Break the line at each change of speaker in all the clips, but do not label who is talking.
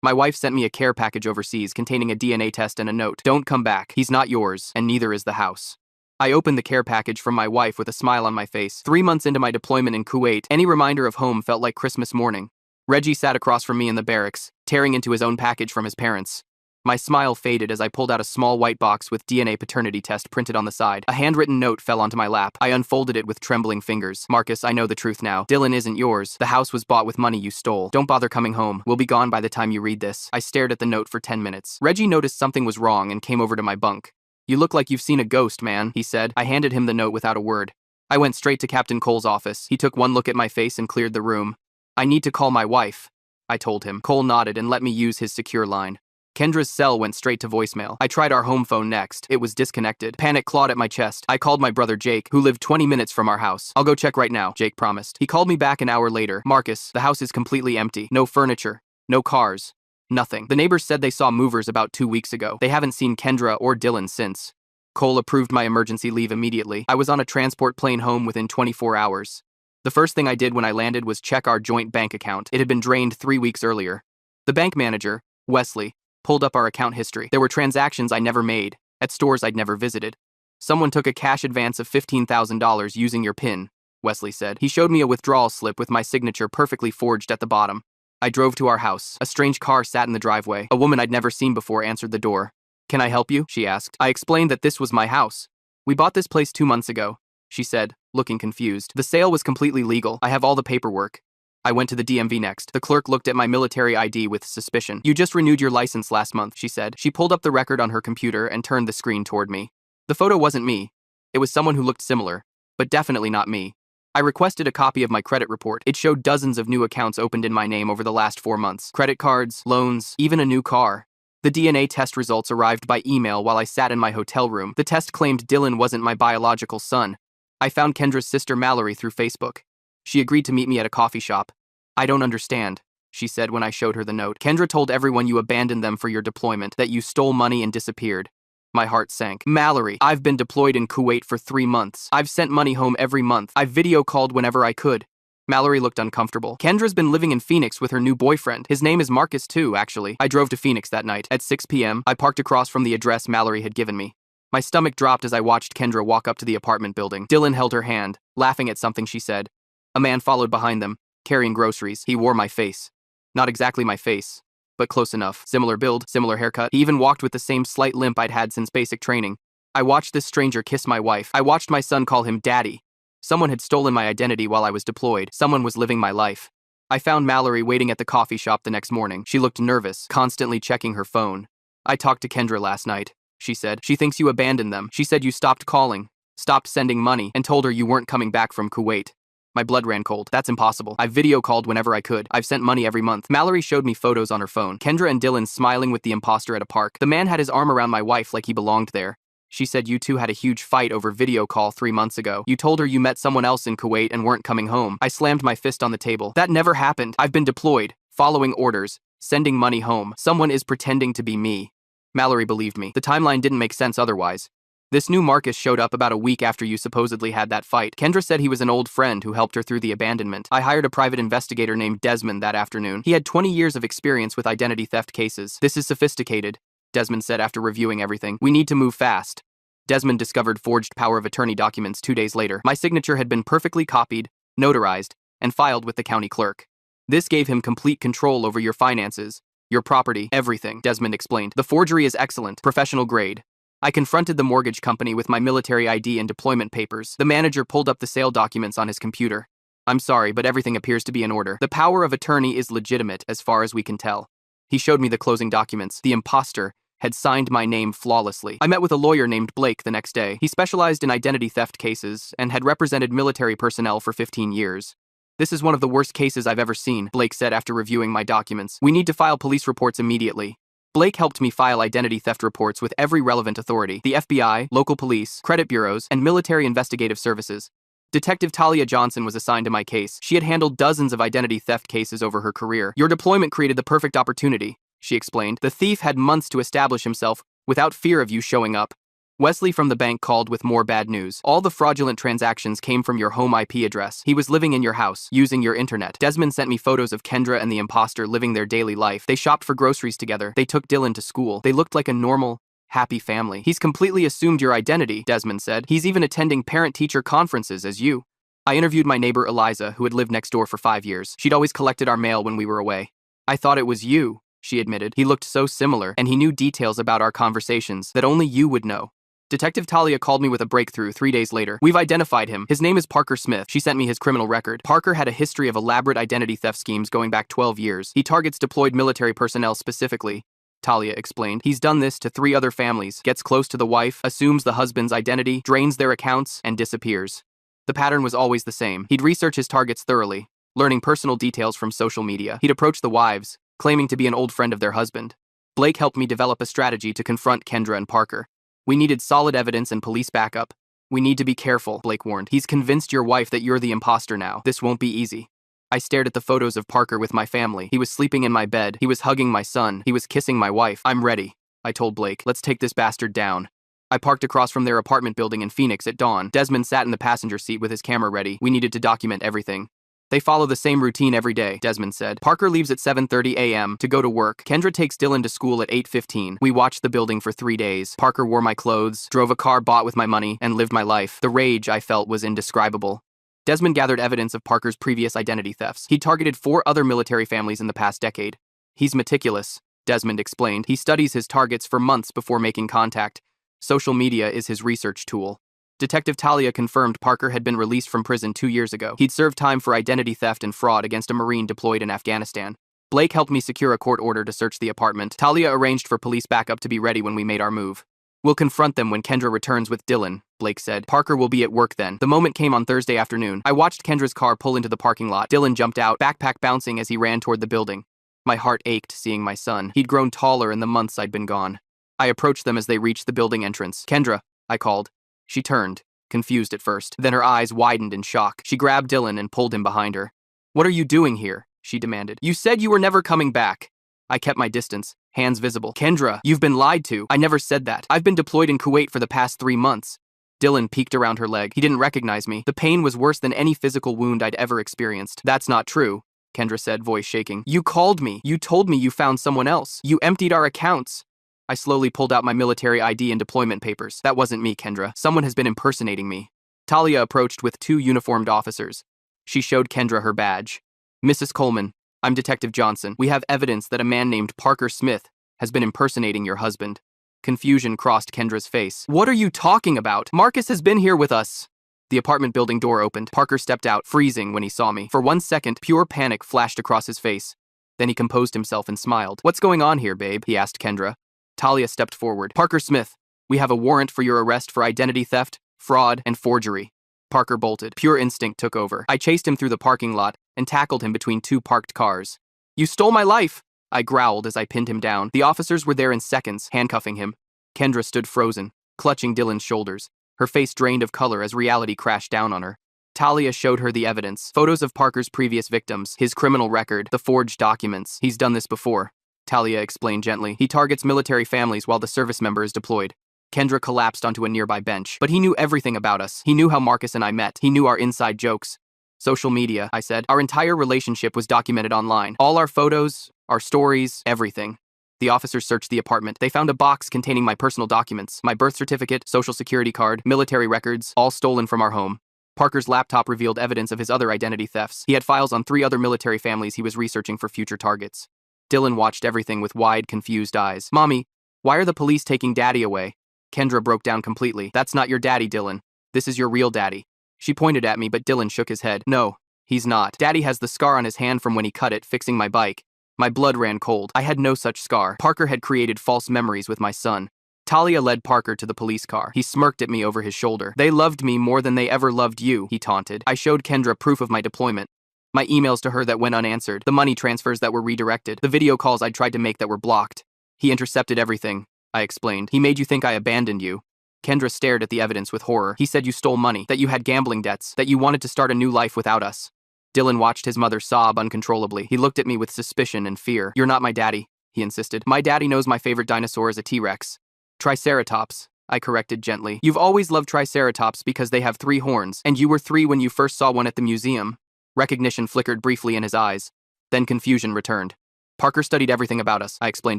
My wife sent me a care package overseas containing a DNA test and a note. Don't come back. He's not yours, and neither is the house. I opened the care package from my wife with a smile on my face. 3 months into my deployment in Kuwait, any reminder of home felt like Christmas morning. Reggie sat across from me in the barracks, tearing into his own package from his parents. My smile faded as I pulled out a small white box with DNA paternity test printed on the side. A handwritten note fell onto my lap. I unfolded it with trembling fingers. Marcus, I know the truth now. Dylan isn't yours. The house was bought with money you stole. Don't bother coming home. We'll be gone by the time you read this. I stared at the note for 10 minutes. Reggie noticed something was wrong and came over to my bunk. You look like you've seen a ghost, man, he said. I handed him the note without a word. I went straight to Captain Cole's office. He took one look at my face and cleared the room. I need to call my wife, I told him. Cole nodded and let me use his secure line. Kendra's cell went straight to voicemail. I tried our home phone next. It was disconnected. Panic clawed at my chest. I called my brother Jake, who lived 20 minutes from our house. I'll go check right now, Jake promised. He called me back an hour later. Marcus, the house is completely empty. No furniture. No cars. Nothing. The neighbors said they saw movers about 2 weeks ago. They haven't seen Kendra or Dylan since. Cole approved my emergency leave immediately. I was on a transport plane home within 24 hours. The first thing I did when I landed was check our joint bank account. It had been drained 3 weeks earlier. The bank manager, Wesley, pulled up our account history. There were transactions I never made, at stores I'd never visited. Someone took a cash advance of $15,000 using your PIN, Wesley said. He showed me a withdrawal slip with my signature perfectly forged at the bottom. I drove to our house. A strange car sat in the driveway. A woman I'd never seen before answered the door. Can I help you? She asked. I explained that this was my house. We bought this place 2 months ago, she said, looking confused. The sale was completely legal. I have all the paperwork. I went to the DMV next. The clerk looked at my military ID with suspicion. You just renewed your license last month, she said. She pulled up the record on her computer and turned the screen toward me. The photo wasn't me. It was someone who looked similar, but definitely not me. I requested a copy of my credit report. It showed dozens of new accounts opened in my name over the last 4 months. Credit cards, loans, even a new car. The DNA test results arrived by email while I sat in my hotel room. The test claimed Dylan wasn't my biological son. I found Kendra's sister Mallory through Facebook. She agreed to meet me at a coffee shop. I don't understand, she said when I showed her the note. Kendra told everyone you abandoned them for your deployment, that you stole money and disappeared. My heart sank. Mallory, I've been deployed in Kuwait for 3 months. I've sent money home every month. I've video called whenever I could. Mallory looked uncomfortable. Kendra's been living in Phoenix with her new boyfriend. His name is Marcus too, actually. I drove to Phoenix that night. At 6 p.m., I parked across from the address Mallory had given me. My stomach dropped as I watched Kendra walk up to the apartment building. Dylan held her hand, laughing at something she said. A man followed behind them, carrying groceries. He wore my face. Not exactly my face, but close enough. Similar build, similar haircut. He even walked with the same slight limp I'd had since basic training. I watched this stranger kiss my wife. I watched my son call him daddy. Someone had stolen my identity while I was deployed. Someone was living my life. I found Mallory waiting at the coffee shop the next morning. She looked nervous, constantly checking her phone. I talked to Kendra last night, she said. She thinks you abandoned them. She said you stopped calling, stopped sending money, and told her you weren't coming back from Kuwait. My blood ran cold. That's impossible. I've video called whenever I could. I've sent money every month. Mallory showed me photos on her phone. Kendra and Dylan smiling with the imposter at a park. The man had his arm around my wife like he belonged there. She said you two had a huge fight over video call 3 months ago. You told her you met someone else in Kuwait and weren't coming home. I slammed my fist on the table. That never happened. I've been deployed, following orders, sending money home. Someone is pretending to be me. Mallory believed me. The timeline didn't make sense otherwise. This new Marcus showed up about a week after you supposedly had that fight. Kendra said he was an old friend who helped her through the abandonment. I hired a private investigator named Desmond that afternoon. He had 20 years of experience with identity theft cases. This is sophisticated, Desmond said after reviewing everything. We need to move fast. Desmond discovered forged power of attorney documents 2 days later. My signature had been perfectly copied, notarized, and filed with the county clerk. This gave him complete control over your finances, your property, everything, Desmond explained. The forgery is excellent, professional grade. I confronted the mortgage company with my military ID and deployment papers. The manager pulled up the sale documents on his computer. I'm sorry, but everything appears to be in order. The power of attorney is legitimate as far as we can tell. He showed me the closing documents. The imposter had signed my name flawlessly. I met with a lawyer named Blake the next day. He specialized in identity theft cases and had represented military personnel for 15 years. This is one of the worst cases I've ever seen, Blake said after reviewing my documents. We need to file police reports immediately. Blake helped me file identity theft reports with every relevant authority: the FBI, local police, credit bureaus, and military investigative services. Detective Talia Johnson was assigned to my case. She had handled dozens of identity theft cases over her career. Your deployment created the perfect opportunity, she explained. The thief had months to establish himself without fear of you showing up. Wesley from the bank called with more bad news. All the fraudulent transactions came from your home IP address. He was living in your house, using your internet. Desmond sent me photos of Kendra and the imposter living their daily life. They shopped for groceries together. They took Dylan to school. They looked like a normal, happy family. He's completely assumed your identity, Desmond said. He's even attending parent-teacher conferences as you. I interviewed my neighbor Eliza, who had lived next door for 5 years. She'd always collected our mail when we were away. I thought it was you, she admitted. He looked so similar, and he knew details about our conversations that only you would know. Detective Talia called me with a breakthrough 3 days later. We've identified him. His name is Parker Smith. She sent me his criminal record. Parker had a history of elaborate identity theft schemes going back 12 years. He targets deployed military personnel specifically, Talia explained. He's done this to 3 other families, gets close to the wife, assumes the husband's identity, drains their accounts, and disappears. The pattern was always the same. He'd research his targets thoroughly, learning personal details from social media. He'd approach the wives, claiming to be an old friend of their husband. Blake helped me develop a strategy to confront Kendra and Parker. We needed solid evidence and police backup. We need to be careful, Blake warned. He's convinced your wife that you're the imposter now. This won't be easy. I stared at the photos of Parker with my family. He was sleeping in my bed. He was hugging my son. He was kissing my wife. I'm ready, I told Blake. Let's take this bastard down. I parked across from their apartment building in Phoenix at dawn. Desmond sat in the passenger seat with his camera ready. We needed to document everything. They follow the same routine every day, Desmond said. Parker leaves at 7:30 a.m. to go to work. Kendra takes Dylan to school at 8:15. We watched the building for 3 days. Parker wore my clothes, drove a car bought with my money, and lived my life. The rage I felt was indescribable. Desmond gathered evidence of Parker's previous identity thefts. He targeted 4 other military families in the past decade. He's meticulous, Desmond explained. He studies his targets for months before making contact. Social media is his research tool. Detective Talia confirmed Parker had been released from prison 2 years ago. He'd served time for identity theft and fraud against a Marine deployed in Afghanistan. Blake helped me secure a court order to search the apartment. Talia arranged for police backup to be ready when we made our move. We'll confront them when Kendra returns with Dylan, Blake said. Parker will be at work then. The moment came on Thursday afternoon. I watched Kendra's car pull into the parking lot. Dylan jumped out, backpack bouncing as he ran toward the building. My heart ached seeing my son. He'd grown taller in the months I'd been gone. I approached them as they reached the building entrance. Kendra, I called. She turned, confused at first. Then her eyes widened in shock. She grabbed Dylan and pulled him behind her. What are you doing here? She demanded. You said you were never coming back. I kept my distance, hands visible. Kendra, you've been lied to. I never said that. I've been deployed in Kuwait for the past 3 months. Dylan peeked around her leg. He didn't recognize me. The pain was worse than any physical wound I'd ever experienced. That's not true, Kendra said, voice shaking. You called me. You told me you found someone else. You emptied our accounts. I slowly pulled out my military ID and deployment papers. That wasn't me, Kendra. Someone has been impersonating me. Talia approached with 2 uniformed officers. She showed Kendra her badge. Mrs. Coleman, I'm Detective Johnson. We have evidence that a man named Parker Smith has been impersonating your husband. Confusion crossed Kendra's face. What are you talking about? Marcus has been here with us. The apartment building door opened. Parker stepped out, freezing when he saw me. For 1 second, pure panic flashed across his face. Then he composed himself and smiled. What's going on here, babe? He asked Kendra. Talia stepped forward. Parker Smith, we have a warrant for your arrest for identity theft, fraud, and forgery. Parker bolted. Pure instinct took over. I chased him through the parking lot and tackled him between 2 parked cars. You stole my life! I growled as I pinned him down. The officers were there in seconds, handcuffing him. Kendra stood frozen, clutching Dylan's shoulders. Her face drained of color as reality crashed down on her. Talia showed her the evidence. Photos of Parker's previous victims, his criminal record, the forged documents. He's done this before, Talia explained gently. He targets military families while the service member is deployed. Kendra collapsed onto a nearby bench. But he knew everything about us. He knew how Marcus and I met. He knew our inside jokes. Social media, I said. Our entire relationship was documented online. All our photos, our stories, everything. The officers searched the apartment. They found a box containing my personal documents, my birth certificate, social security card, military records, all stolen from our home. Parker's laptop revealed evidence of his other identity thefts. He had files on 3 other military families he was researching for future targets. Dylan watched everything with wide, confused eyes. Mommy, why are the police taking Daddy away? Kendra broke down completely. That's not your daddy, Dylan. This is your real daddy. She pointed at me, but Dylan shook his head. No, he's not. Daddy has the scar on his hand from when he cut it, fixing my bike. My blood ran cold. I had no such scar. Parker had created false memories with my son. Talia led Parker to the police car. He smirked at me over his shoulder. They loved me more than they ever loved you, he taunted. I showed Kendra proof of my deployment. My emails to her that went unanswered. The money transfers that were redirected. The video calls I tried to make that were blocked. He intercepted everything, I explained. He made you think I abandoned you. Kendra stared at the evidence with horror. He said you stole money, that you had gambling debts, that you wanted to start a new life without us. Dylan watched his mother sob uncontrollably. He looked at me with suspicion and fear. You're not my daddy, he insisted. My daddy knows my favorite dinosaur is a T-Rex. Triceratops, I corrected gently. You've always loved triceratops because they have 3 horns, and you were 3 when you first saw one at the museum. Recognition flickered briefly in his eyes. Then confusion returned. Parker studied everything about us, I explained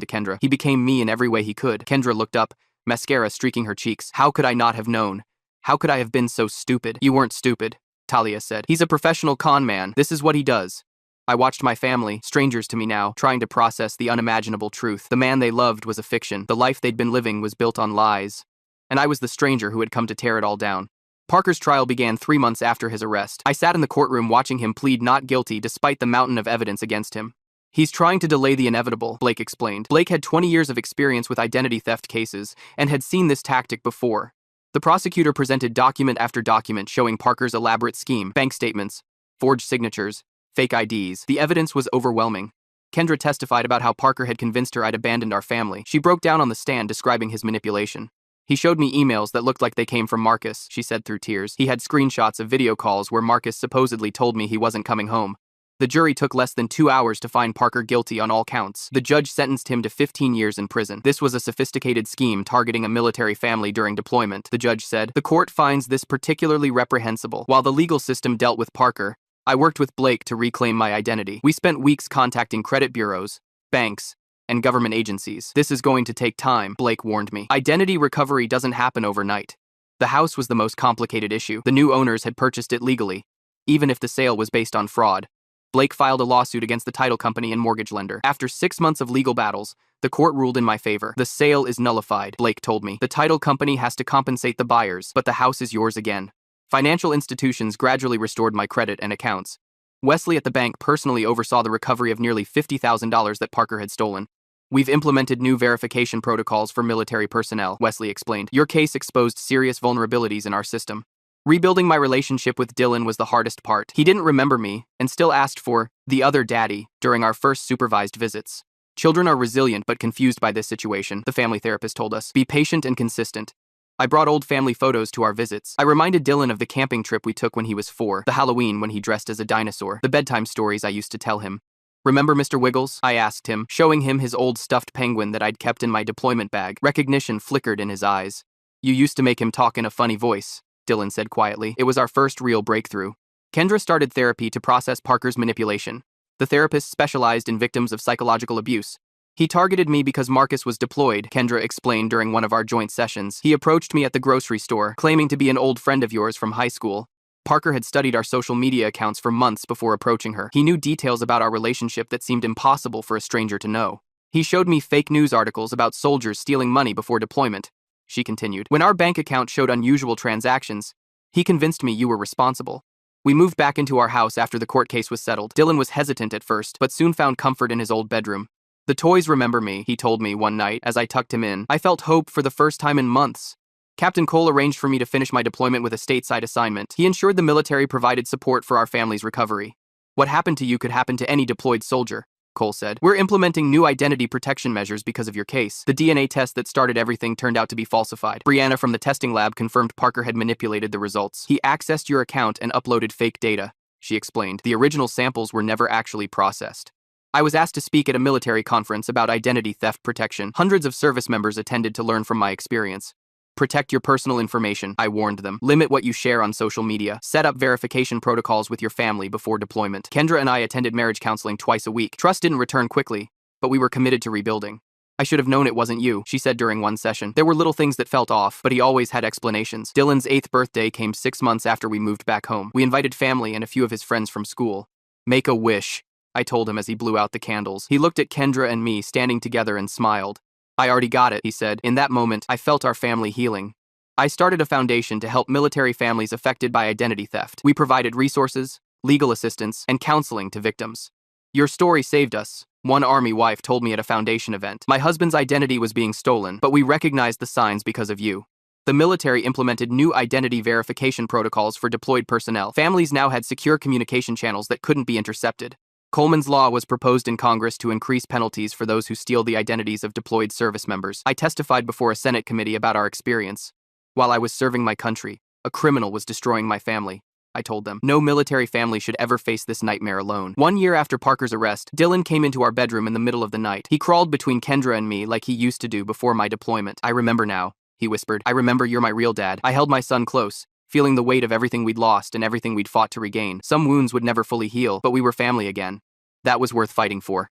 to Kendra. He became me in every way he could. Kendra looked up, mascara streaking her cheeks. How could I not have known? How could I have been so stupid? You weren't stupid, Talia said. He's a professional con man. This is what he does. I watched my family, strangers to me now, trying to process the unimaginable truth. The man they loved was a fiction. The life they'd been living was built on lies. And I was the stranger who had come to tear it all down. Parker's trial began 3 months after his arrest. I sat in the courtroom watching him plead not guilty despite the mountain of evidence against him. He's trying to delay the inevitable, Blake explained. Blake had 20 years of experience with identity theft cases and had seen this tactic before. The prosecutor presented document after document showing Parker's elaborate scheme: bank statements, forged signatures, fake IDs. The evidence was overwhelming. Kendra testified about how Parker had convinced her I'd abandoned our family. She broke down on the stand describing his manipulation. He showed me emails that looked like they came from Marcus, she said through tears. He had screenshots of video calls where Marcus supposedly told me he wasn't coming home. The jury took less than 2 hours to find Parker guilty on all counts. The judge sentenced him to 15 years in prison. This was a sophisticated scheme targeting a military family during deployment, the judge said. The court finds this particularly reprehensible. While the legal system dealt with Parker, I worked with Blake to reclaim my identity. We spent weeks contacting credit bureaus, banks, and government agencies. This is going to take time, Blake warned me. Identity recovery doesn't happen overnight. The house was the most complicated issue. The new owners had purchased it legally, even if the sale was based on fraud. Blake filed a lawsuit against the title company and mortgage lender. After 6 months of legal battles, the court ruled in my favor. The sale is nullified, Blake told me. The title company has to compensate the buyers, but the house is yours again. Financial institutions gradually restored my credit and accounts. Wesley at the bank personally oversaw the recovery of nearly $50,000 that Parker had stolen. We've implemented new verification protocols for military personnel, Wesley explained. Your case exposed serious vulnerabilities in our system. Rebuilding my relationship with Dylan was the hardest part. He didn't remember me and still asked for the other daddy during our first supervised visits. Children are resilient but confused by this situation, the family therapist told us. Be patient and consistent. I brought old family photos to our visits. I reminded Dylan of the camping trip we took when he was 4, the Halloween when he dressed as a dinosaur, the bedtime stories I used to tell him. Remember Mr. Wiggles? I asked him, showing him his old stuffed penguin that I'd kept in my deployment bag. Recognition flickered in his eyes. You used to make him talk in a funny voice, Dylan said quietly. It was our first real breakthrough. Kendra started therapy to process Parker's manipulation. The therapist specialized in victims of psychological abuse. He targeted me because Marcus was deployed, Kendra explained during one of our joint sessions. He approached me at the grocery store, claiming to be an old friend of yours from high school. Parker had studied our social media accounts for months before approaching her. He knew details about our relationship that seemed impossible for a stranger to know. He showed me fake news articles about soldiers stealing money before deployment, she continued. When our bank account showed unusual transactions, he convinced me you were responsible. We moved back into our house after the court case was settled. Dylan was hesitant at first, but soon found comfort in his old bedroom. The toys remember me, he told me one night as I tucked him in. I felt hope for the first time in months. Captain Cole arranged for me to finish my deployment with a stateside assignment. He ensured the military provided support for our family's recovery. What happened to you could happen to any deployed soldier, Cole said. We're implementing new identity protection measures because of your case. The DNA test that started everything turned out to be falsified. Brianna from the testing lab confirmed Parker had manipulated the results. He accessed your account and uploaded fake data, she explained. The original samples were never actually processed. I was asked to speak at a military conference about identity theft protection. Hundreds of service members attended to learn from my experience. Protect your personal information, I warned them. Limit what you share on social media. Set up verification protocols with your family before deployment. Kendra and I attended marriage counseling twice a week. Trust didn't return quickly, but we were committed to rebuilding. I should have known it wasn't you, she said during one session. There were little things that felt off, but he always had explanations. Dylan's 8th birthday came 6 months after we moved back home. We invited family and a few of his friends from school. Make a wish, I told him as he blew out the candles. He looked at Kendra and me standing together and smiled. I already got it, he said. In that moment, I felt our family healing. I started a foundation to help military families affected by identity theft. We provided resources, legal assistance, and counseling to victims. Your story saved us, one Army wife told me at a foundation event. My husband's identity was being stolen, but we recognized the signs because of you. The military implemented new identity verification protocols for deployed personnel. Families now had secure communication channels that couldn't be intercepted. Coleman's Law was proposed in Congress to increase penalties for those who steal the identities of deployed service members. I testified before a Senate committee about our experience. While I was serving my country, a criminal was destroying my family, I told them. No military family should ever face this nightmare alone. 1 year after Parker's arrest, Dylan came into our bedroom in the middle of the night. He crawled between Kendra and me like he used to do before my deployment. I remember now. he whispered. I remember you're my real dad. I held my son close, feeling the weight of everything we'd lost and everything we'd fought to regain. Some wounds would never fully heal, but we were family again. That was worth fighting for.